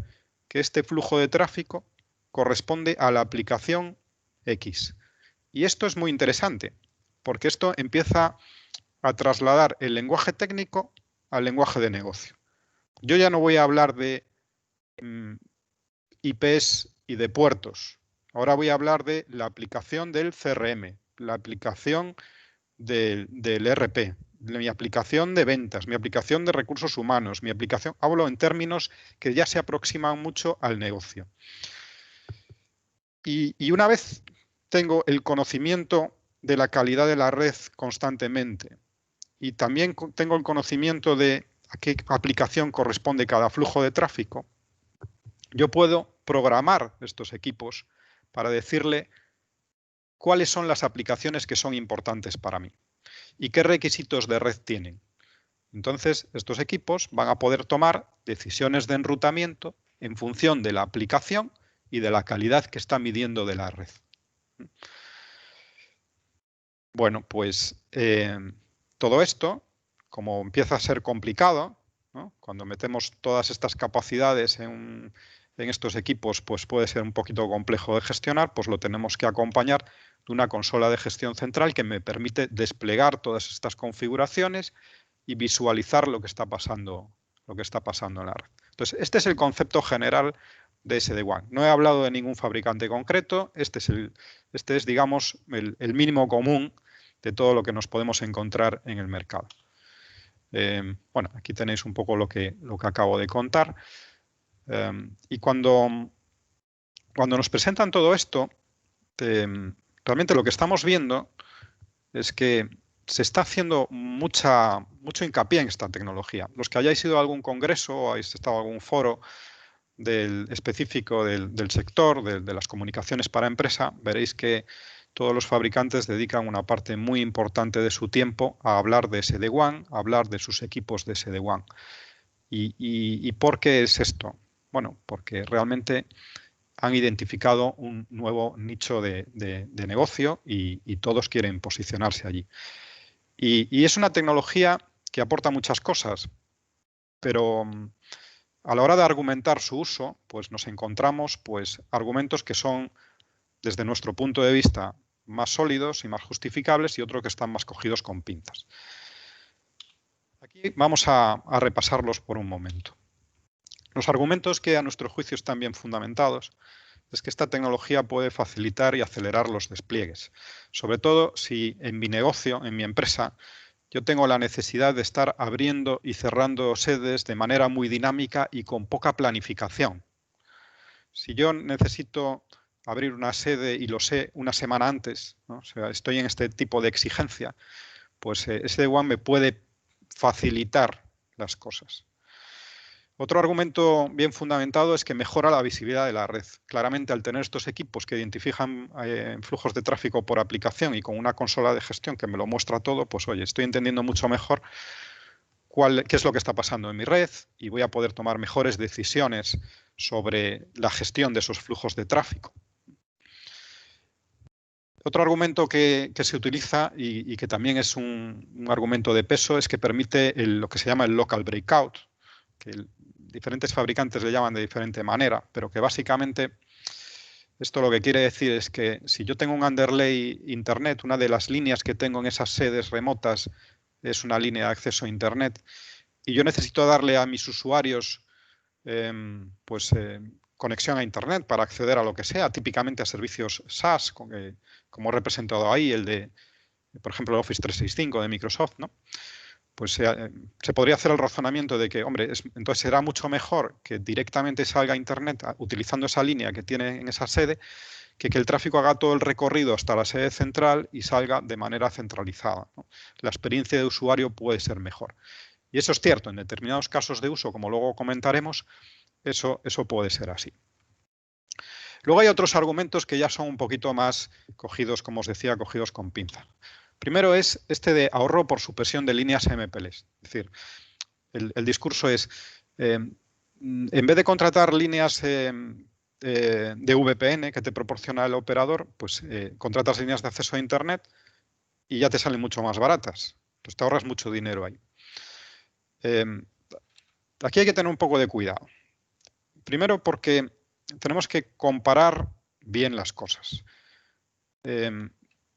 que este flujo de tráfico corresponde a la aplicación X. Y esto es muy interesante, porque esto empieza a trasladar el lenguaje técnico al lenguaje de negocio. Yo ya no voy a hablar de IPs y de puertos. Ahora voy a hablar de la aplicación del CRM, la aplicación del ERP, mi aplicación de ventas, mi aplicación de recursos humanos, mi aplicación, hablo en términos que ya se aproximan mucho al negocio. Y una vez tengo el conocimiento de la calidad de la red constantemente y también tengo el conocimiento de a qué aplicación corresponde cada flujo de tráfico, yo puedo programar estos equipos para decirle cuáles son las aplicaciones que son importantes para mí y qué requisitos de red tienen. Entonces, estos equipos van a poder tomar decisiones de enrutamiento en función de la aplicación y de la calidad que está midiendo de la red. Bueno, pues todo esto, como empieza a ser complicado, ¿no? Cuando metemos todas estas capacidades en estos equipos, pues puede ser un poquito complejo de gestionar, pues lo tenemos que acompañar de una consola de gestión central que me permite desplegar todas estas configuraciones y visualizar lo que está pasando en la red. Entonces, este es el concepto general de SD-WAN. No he hablado de ningún fabricante concreto, este es digamos, el mínimo común de todo lo que nos podemos encontrar en el mercado. Bueno, aquí tenéis un poco lo que acabo de contar. Y cuando nos presentan todo esto, realmente lo que estamos viendo es que se está haciendo mucho hincapié en esta tecnología. Los que hayáis ido a algún congreso o habéis estado en algún foro específico del sector, de las comunicaciones para empresa, veréis que todos los fabricantes dedican una parte muy importante de su tiempo a hablar de SD-WAN, a hablar de sus equipos de SD-WAN. ¿Y por qué es esto? Bueno, porque realmente han identificado un nuevo nicho de negocio y todos quieren posicionarse allí. Y es una tecnología que aporta muchas cosas, pero a la hora de argumentar su uso, pues nos encontramos pues, argumentos que son, desde nuestro punto de vista, más sólidos y más justificables y otros que están más cogidos con pinzas. Aquí vamos a repasarlos por un momento. Los argumentos que a nuestro juicio están bien fundamentados es que esta tecnología puede facilitar y acelerar los despliegues, sobre todo si en mi negocio, en mi empresa, yo tengo la necesidad de estar abriendo y cerrando sedes de manera muy dinámica y con poca planificación. Si yo necesito abrir una sede y lo sé una semana antes, ¿no? O sea, estoy en este tipo de exigencia, pues SD-WAN me puede facilitar las cosas. Otro argumento bien fundamentado es que mejora la visibilidad de la red. Claramente, al tener estos equipos que identifican flujos de tráfico por aplicación y con una consola de gestión que me lo muestra todo, pues oye, estoy entendiendo mucho mejor qué es lo que está pasando en mi red y voy a poder tomar mejores decisiones sobre la gestión de esos flujos de tráfico. Otro argumento que se utiliza y que también es un argumento de peso es que permite lo que se llama el local breakout, que diferentes fabricantes le llaman de diferente manera, pero que básicamente esto lo que quiere decir es que si yo tengo un underlay internet, una de las líneas que tengo en esas sedes remotas es una línea de acceso a internet y yo necesito darle a mis usuarios conexión a internet para acceder a lo que sea, típicamente a servicios SaaS, como he representado ahí, el de, por ejemplo, el Office 365 de Microsoft, ¿no? Pues se podría hacer el razonamiento de que, hombre, entonces será mucho mejor que directamente salga a internet utilizando esa línea que tiene en esa sede, que el tráfico haga todo el recorrido hasta la sede central y salga de manera centralizada, ¿no? La experiencia de usuario puede ser mejor. Y eso es cierto, en determinados casos de uso, como luego comentaremos, eso puede ser así. Luego hay otros argumentos que ya son un poquito más cogidos, como os decía, cogidos con pinza. Primero es este de ahorro por supresión de líneas MPLS. Es decir, el discurso es, en vez de contratar líneas de VPN que te proporciona el operador, pues contratas líneas de acceso a Internet y ya te salen mucho más baratas. Pues te ahorras mucho dinero ahí. Aquí hay que tener un poco de cuidado. Primero porque tenemos que comparar bien las cosas.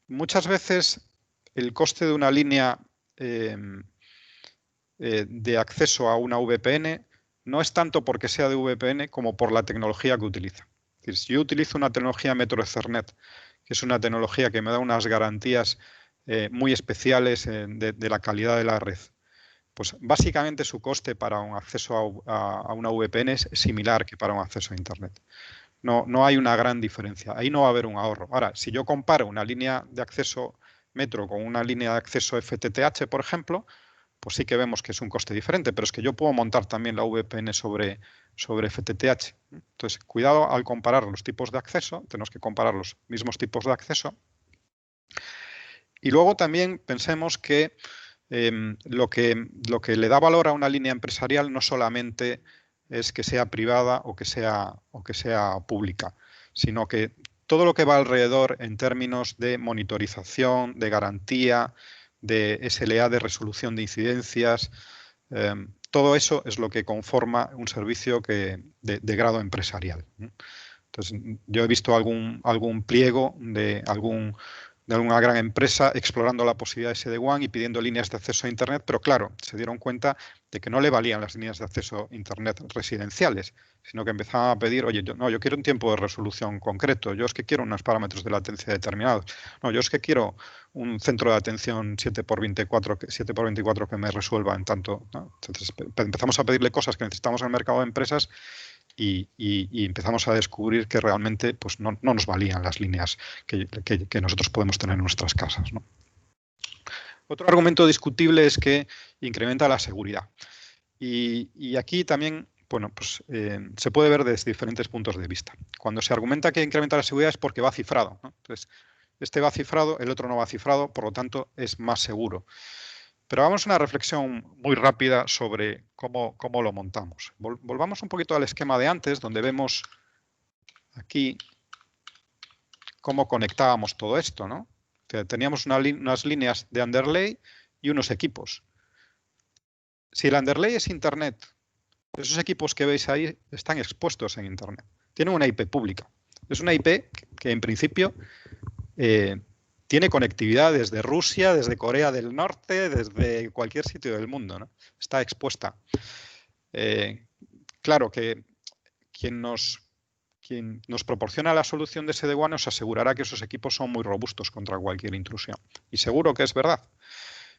Muchas veces el coste de una línea de acceso a una VPN no es tanto porque sea de VPN como por la tecnología que utiliza. Es decir, si yo utilizo una tecnología Metro Ethernet, que es una tecnología que me da unas garantías muy especiales de la calidad de la red. Pues básicamente su coste para un acceso a una VPN es similar que para un acceso a Internet. No hay una gran diferencia. Ahí no va a haber un ahorro. Ahora, si yo comparo una línea de acceso Metro con una línea de acceso FTTH, por ejemplo, pues sí que vemos que es un coste diferente, pero es que yo puedo montar también la VPN sobre FTTH. Entonces, cuidado al comparar los tipos de acceso, tenemos que comparar los mismos tipos de acceso. Y luego también pensemos que lo que le da valor a una línea empresarial no solamente es que sea privada o que sea pública, sino que todo lo que va alrededor en términos de monitorización, de garantía, de SLA, de resolución de incidencias, todo eso es lo que conforma un servicio de grado empresarial. Entonces, yo he visto algún pliego de alguna gran empresa explorando la posibilidad de SD-WAN y pidiendo líneas de acceso a Internet, pero claro, se dieron cuenta de que no le valían las líneas de acceso a Internet residenciales, sino que empezaban a pedir, oye, yo quiero un tiempo de resolución concreto, yo es que quiero unos parámetros de latencia determinados, no, yo es que quiero un centro de atención 7x24 que me resuelva en tanto, ¿no? Entonces empezamos a pedirle cosas que necesitamos en el mercado de empresas y empezamos a descubrir que realmente pues, no nos valían las líneas que nosotros podemos tener en nuestras casas, ¿no? Otro argumento discutible es que incrementa la seguridad. Y aquí también, bueno, pues, se puede ver desde diferentes puntos de vista. Cuando se argumenta que incrementa la seguridad es porque va cifrado, ¿no? Entonces, este va cifrado, el otro no va cifrado, por lo tanto es más seguro. Pero hagamos una reflexión muy rápida sobre cómo lo montamos. Volvamos un poquito al esquema de antes, donde vemos aquí cómo conectábamos todo esto, ¿no? Teníamos unas líneas de underlay y unos equipos. Si el underlay es Internet, esos equipos que veis ahí están expuestos en Internet. Tienen una IP pública. Es una IP que en principio tiene conectividad desde Rusia, desde Corea del Norte, desde cualquier sitio del mundo, ¿no? Está expuesta. Claro que quien nos proporciona la solución de SD-WAN nos asegurará que esos equipos son muy robustos contra cualquier intrusión. Y seguro que es verdad.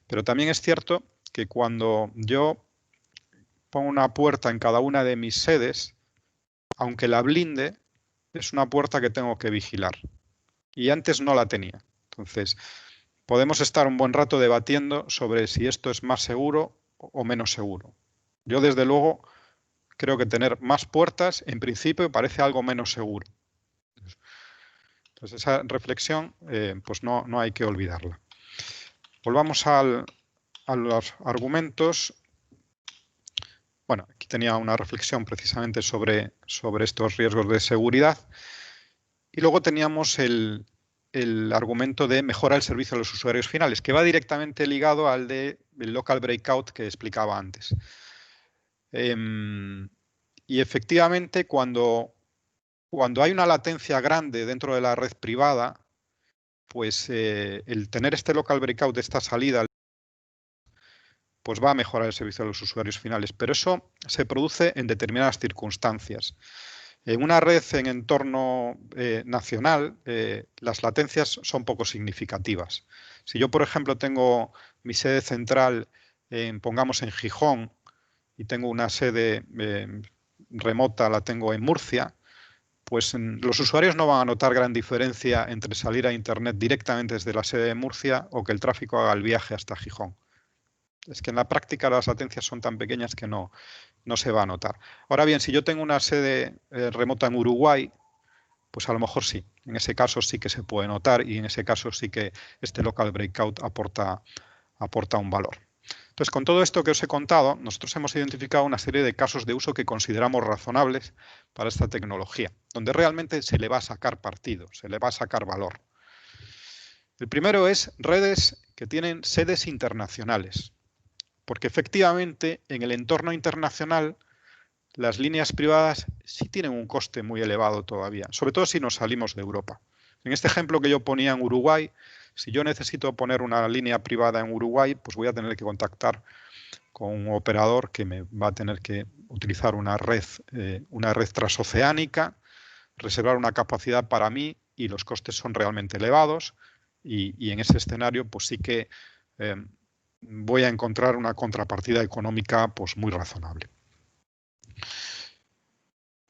Pero también es cierto que cuando yo pongo una puerta en cada una de mis sedes, aunque la blinde, es una puerta que tengo que vigilar. Y antes no la tenía. Entonces, podemos estar un buen rato debatiendo sobre si esto es más seguro o menos seguro. Yo, desde luego, creo que tener más puertas, en principio, parece algo menos seguro. Entonces, esa reflexión, pues no hay que olvidarla. Volvamos a los argumentos. Bueno, aquí tenía una reflexión precisamente sobre estos riesgos de seguridad. Y luego teníamos el argumento de mejora el servicio a los usuarios finales, que va directamente ligado al del local breakout que explicaba antes. Y efectivamente, cuando hay una latencia grande dentro de la red privada, pues el tener este local breakout, esta salida, pues va a mejorar el servicio a los usuarios finales. Pero eso se produce en determinadas circunstancias. En una red en entorno nacional, las latencias son poco significativas. Si yo, por ejemplo, tengo mi sede central, pongamos en Gijón, y tengo una sede remota, la tengo en Murcia, pues los usuarios no van a notar gran diferencia entre salir a Internet directamente desde la sede de Murcia o que el tráfico haga el viaje hasta Gijón. Es que en la práctica las latencias son tan pequeñas que no se va a notar. Ahora bien, si yo tengo una sede remota en Uruguay, pues a lo mejor sí. En ese caso sí que se puede notar y en ese caso sí que este local breakout aporta un valor. Entonces, con todo esto que os he contado, nosotros hemos identificado una serie de casos de uso que consideramos razonables para esta tecnología, donde realmente se le va a sacar partido, se le va a sacar valor. El primero es redes que tienen sedes internacionales. Porque efectivamente en el entorno internacional las líneas privadas sí tienen un coste muy elevado todavía, sobre todo si nos salimos de Europa. En este ejemplo que yo ponía en Uruguay, si yo necesito poner una línea privada en Uruguay, pues voy a tener que contactar con un operador que me va a tener que utilizar una red transoceánica, reservar una capacidad para mí y los costes son realmente elevados. y en ese escenario pues sí que voy a encontrar una contrapartida económica pues muy razonable.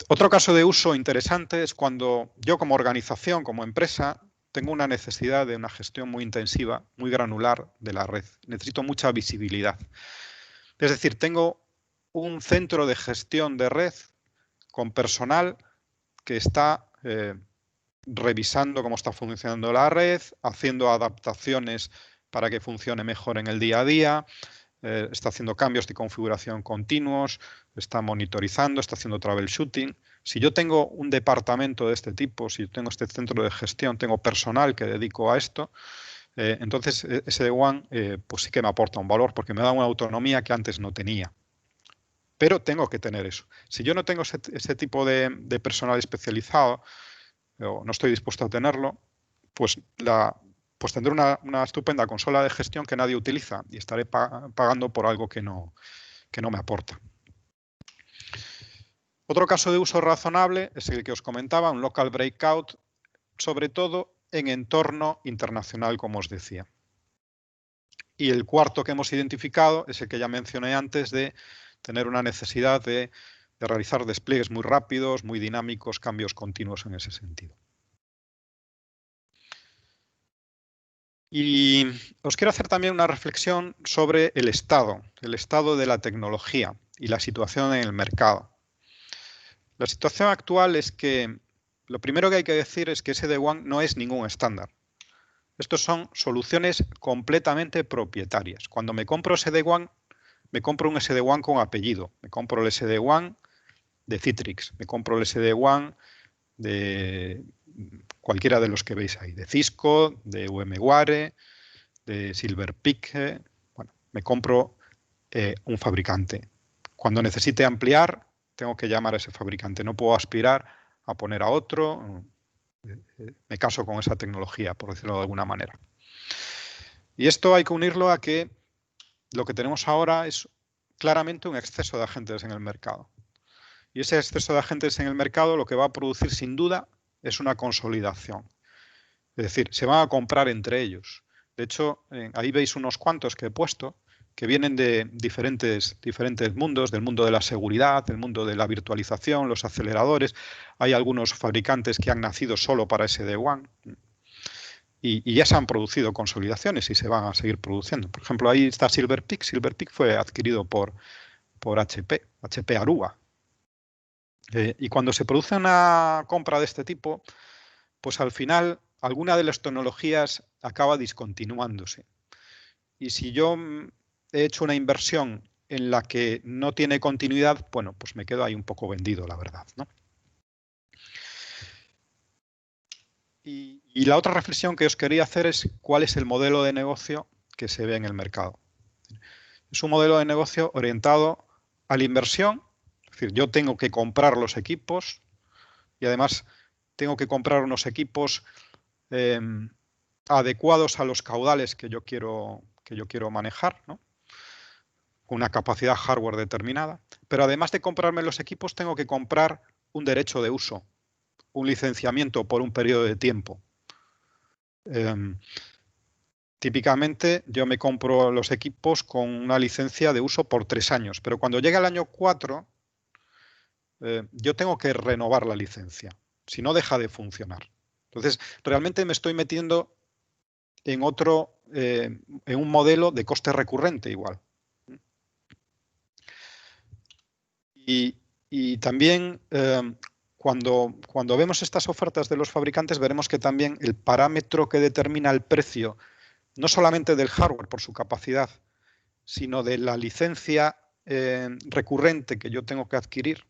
Otro caso de uso interesante es cuando yo como organización, como empresa, tengo una necesidad de una gestión muy intensiva, muy granular de la red. Necesito mucha visibilidad. Es decir, tengo un centro de gestión de red con personal que está revisando cómo está funcionando la red, haciendo adaptaciones para que funcione mejor en el día a día, está haciendo cambios de configuración continuos, está monitorizando, está haciendo troubleshooting. Si yo tengo un departamento de este tipo, si yo tengo este centro de gestión, tengo personal que dedico a esto, entonces SD-WAN pues sí que me aporta un valor porque me da una autonomía que antes no tenía. Pero tengo que tener eso. Si yo no tengo ese tipo de personal especializado, o no estoy dispuesto a tenerlo, pues tendré una estupenda consola de gestión que nadie utiliza y estaré pagando por algo que no me aporta. Otro caso de uso razonable es el que os comentaba, un local breakout, sobre todo en entorno internacional, como os decía. Y el cuarto que hemos identificado es el que ya mencioné antes, de tener una necesidad de realizar despliegues muy rápidos, muy dinámicos, cambios continuos en ese sentido. Y os quiero hacer también una reflexión sobre el estado de la tecnología y la situación en el mercado. La situación actual es que lo primero que hay que decir es que SD-WAN no es ningún estándar. Estos son soluciones completamente propietarias. Cuando me compro SD-WAN, me compro un SD-WAN con apellido. Me compro el SD-WAN de Citrix, me compro el SD-WAN de cualquiera de los que veis ahí, de Cisco, de VMware, de Silver Peak. Bueno, me compro un fabricante. Cuando necesite ampliar, tengo que llamar a ese fabricante. No puedo aspirar a poner a otro. Me caso con esa tecnología, por decirlo de alguna manera. Y esto hay que unirlo a que lo que tenemos ahora es claramente un exceso de agentes en el mercado. Y ese exceso de agentes en el mercado lo que va a producir sin duda es una consolidación. Es decir, se van a comprar entre ellos. De hecho, ahí veis unos cuantos que he puesto que vienen de diferentes mundos, del mundo de la seguridad, del mundo de la virtualización, los aceleradores. Hay algunos fabricantes que han nacido solo para SD-WAN y ya se han producido consolidaciones y se van a seguir produciendo. Por ejemplo, ahí está Silver Peak. Silver Peak fue adquirido por HP Aruba. Y cuando se produce una compra de este tipo, pues al final alguna de las tecnologías acaba discontinuándose. Y si yo he hecho una inversión en la que no tiene continuidad, bueno, pues me quedo ahí un poco vendido, la verdad, ¿no? Y la otra reflexión que os quería hacer es cuál es el modelo de negocio que se ve en el mercado. Es un modelo de negocio orientado a la inversión, es decir, yo tengo que comprar los equipos y además tengo que comprar unos equipos adecuados a los caudales que yo quiero manejar, ¿no? Una capacidad hardware determinada. Pero además de comprarme los equipos, tengo que comprar un derecho de uso, un licenciamiento por un periodo de tiempo. Típicamente yo me compro los equipos con una licencia de uso por 3 años, pero cuando llega el año 4, yo tengo que renovar la licencia, si no deja de funcionar. Entonces, realmente me estoy metiendo en en un modelo de coste recurrente igual. Y también cuando vemos estas ofertas de los fabricantes, veremos que también el parámetro que determina el precio, no solamente del hardware por su capacidad, sino de la licencia recurrente que yo tengo que adquirir,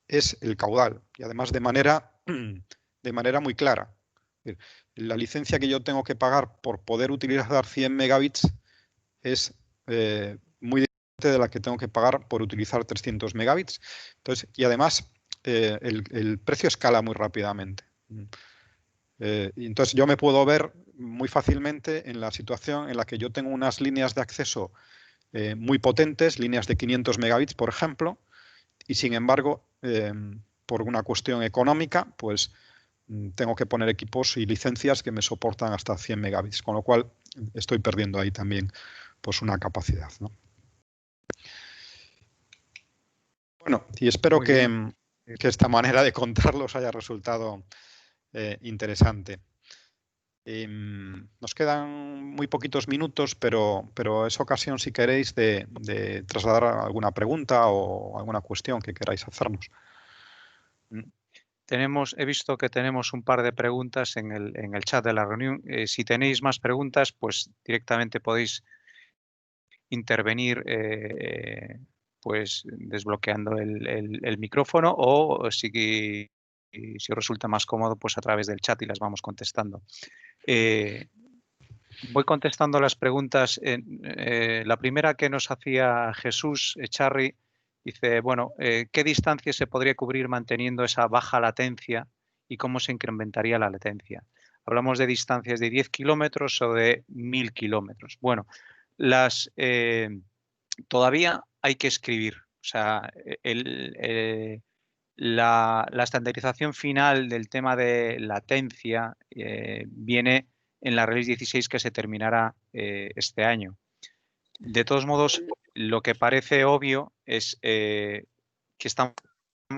es el caudal. Y además de manera muy clara. La licencia que yo tengo que pagar por poder utilizar 100 megabits es muy diferente de la que tengo que pagar por utilizar 300 megabits. Entonces, y además, el precio escala muy rápidamente. Y entonces, yo me puedo ver muy fácilmente en la situación en la que yo tengo unas líneas de acceso muy potentes, líneas de 500 megabits, por ejemplo, y sin embargo, por una cuestión económica, pues tengo que poner equipos y licencias que me soportan hasta 100 megabits, con lo cual estoy perdiendo ahí también pues una capacidad, ¿no? Bueno, y espero que esta manera de contarlo os haya resultado interesante. Nos quedan muy poquitos minutos, pero es ocasión, si queréis, de trasladar alguna pregunta o alguna cuestión que queráis hacernos. He visto que tenemos un par de preguntas en el chat de la reunión. Si tenéis más preguntas, pues directamente podéis intervenir pues desbloqueando el micrófono, o si os resulta más cómodo, pues a través del chat y las vamos contestando. Voy contestando las preguntas. La primera que nos hacía Jesús Echarri dice, bueno, ¿qué distancia se podría cubrir manteniendo esa baja latencia y cómo se incrementaría la latencia? ¿Hablamos de distancias de 10 kilómetros o de 1000 kilómetros? Bueno, todavía hay que escribir. O sea, la estandarización final del tema de latencia viene en la Release 16 que se terminará este año. De todos modos, lo que parece obvio es que estamos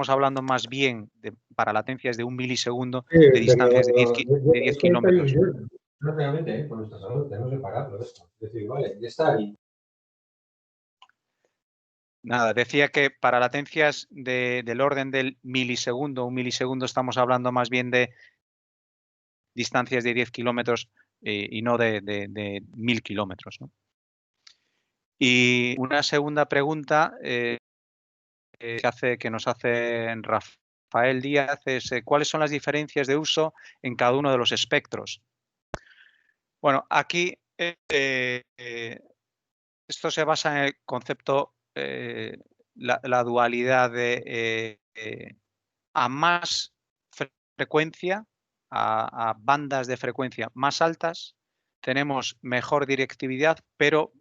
hablando más bien para latencias de 1 milisegundo de distancias de 10 kilómetros. No realmente, con nuestra salud, tenemos que pagarlo esto. Es decir, vale, ya está ahí. Nada, decía que para latencias del orden del milisegundo, 1 milisegundo, estamos hablando más bien de distancias de 10 kilómetros y no de 1000 kilómetros, ¿no? Y una segunda pregunta que nos hace Rafael Díaz es ¿cuáles son las diferencias de uso en cada uno de los espectros? Bueno, aquí esto se basa en el concepto, la dualidad de a más frecuencia, a bandas de frecuencia más altas, tenemos mejor directividad, pero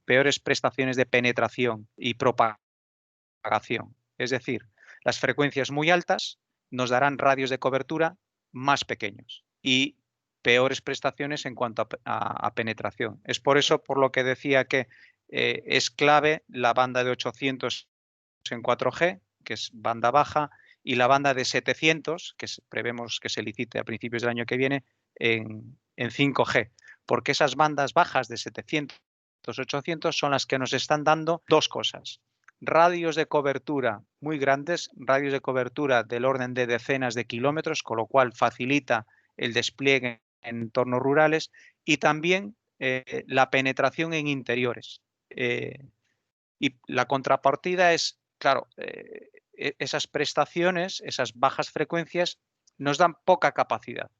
peores prestaciones de penetración y propagación. Es decir, las frecuencias muy altas nos darán radios de cobertura más pequeños y peores prestaciones en cuanto a penetración. Es por eso por lo que decía que es clave la banda de 800 en 4G, que es banda baja, y la banda de 700, que prevemos que se licite a principios del año que viene, en 5G, porque esas bandas bajas de 700, 800 son las que nos están dando dos cosas: radios de cobertura muy grandes, radios de cobertura del orden de decenas de kilómetros, con lo cual facilita el despliegue en entornos rurales, y también la penetración en interiores. Y la contrapartida es, claro, esas prestaciones, esas bajas frecuencias, nos dan poca capacidad.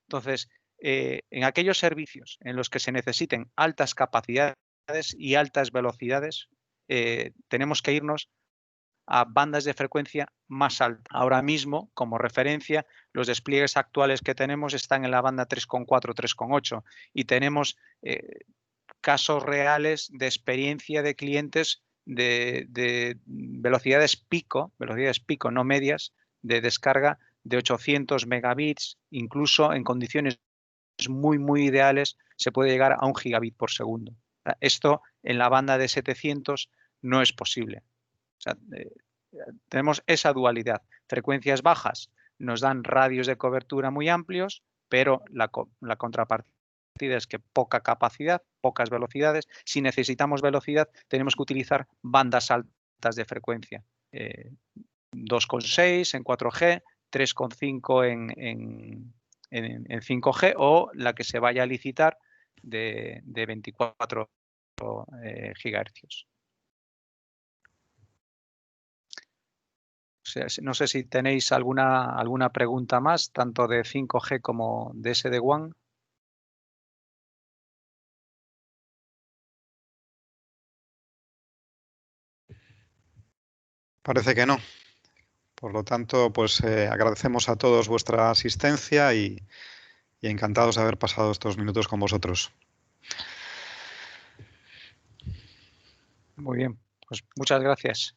Entonces, en aquellos servicios en los que se necesiten altas capacidades y altas velocidades, tenemos que irnos a bandas de frecuencia más alta. Ahora mismo, como referencia, los despliegues actuales que tenemos están en la banda 3,4, 3,8 y tenemos casos reales de experiencia de clientes de velocidades pico, no medias, de descarga de 800 megabits, incluso en condiciones muy, muy ideales se puede llegar a 1 gigabit por segundo. Esto en la banda de 700 no es posible. O sea, tenemos esa dualidad. Frecuencias bajas nos dan radios de cobertura muy amplios, pero la contrapartida es que poca capacidad, pocas velocidades. Si necesitamos velocidad, tenemos que utilizar bandas altas de frecuencia. 2,6 en 4G, 3,5 en 5G o la que se vaya a licitar de 24 gigahercios. O sea, no sé si tenéis alguna pregunta más, tanto de 5G como de SD-WAN. Parece que no. Por lo tanto, pues agradecemos a todos vuestra asistencia y encantados de haber pasado estos minutos con vosotros. Muy bien, pues muchas gracias.